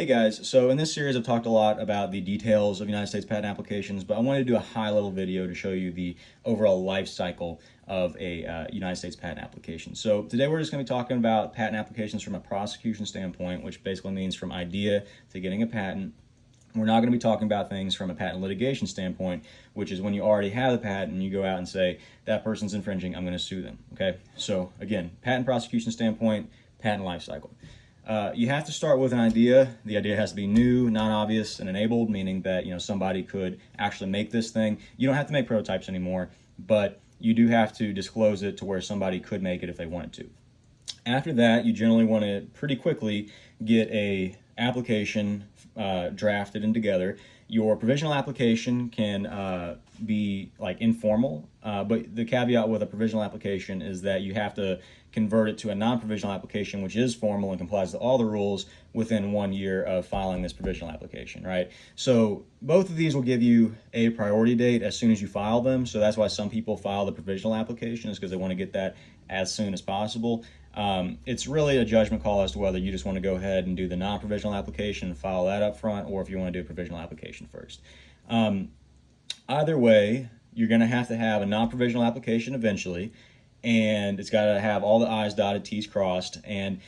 Hey guys, so in this series I've talked a lot about the details of United States patent applications, but I wanted to do a high-level video to show you the overall life cycle of a United States patent application. So today we're just going to be talking about patent applications from a prosecution standpoint, which basically means from idea to getting a patent. We're not going to be talking about things from a patent litigation standpoint, which is when you already have the patent and you go out and say, that person's infringing, I'm going to sue them, okay? So again, patent prosecution standpoint, patent life cycle. You have to start with an idea. The idea has to be new, non-obvious, and enabled, meaning that somebody could actually make this thing. You don't have to make prototypes anymore, but you do have to disclose it to where somebody could make it if they wanted to. After that, you generally want to pretty quickly get a application drafted and together. Your provisional application can be like informal, but the caveat with a provisional application is that you have to convert it to a non-provisional application, which is formal and complies to all the rules within 1 year of filing this provisional application, right? So both of these will give you a priority date as soon as you file them. So that's why some people file the provisional application, is because they want to get that as soon as possible. It's really a judgment call as to whether you just want to go ahead and do the non-provisional application and file that up front, or if you want to do a provisional application first. Either way, you're going to have a non-provisional application eventually, and it's got to have all the I's dotted, T's crossed, and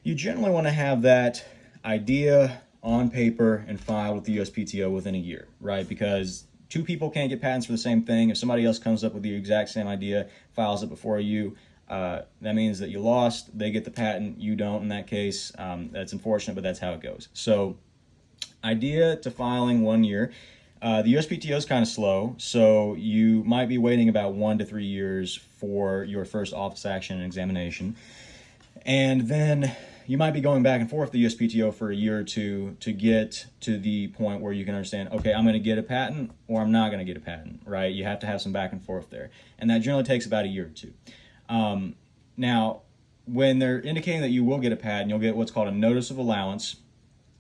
you generally want to have that idea on paper and filed with the USPTO within a year, right? Because two people can't get patents for the same thing. If somebody else comes up with the exact same idea, files it before you, that means that you lost, they get the patent, you don't in that case. That's unfortunate, but that's how it goes. So idea to filing 1 year. The USPTO is kind of slow, so you might be waiting about 1 to 3 years for your first office action and examination. And then you might be going back and forth with the USPTO for a year or two to get to the point where you can understand, okay, I'm going to get a patent or I'm not going to get a patent, right? You have to have some back and forth there. And that generally takes about a year or two. Now, when they're indicating that you will get a patent, you'll get what's called a notice of allowance.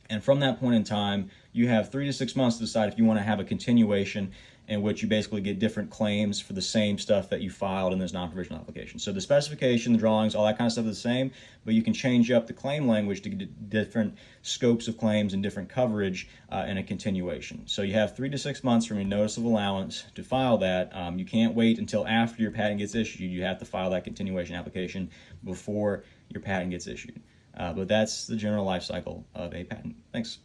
And from that point in time, you have 3 to 6 months to decide if you want to have a continuation in which you basically get different claims for the same stuff that you filed in this non-provisional application. So the specification, the drawings, all that kind of stuff is the same, but you can change up the claim language to get different scopes of claims and different coverage in a continuation. So you have 3 to 6 months from your notice of allowance to file that. You can't wait until after your patent gets issued. You have to file that continuation application before your patent gets issued. But that's the general life cycle of a patent. Thanks.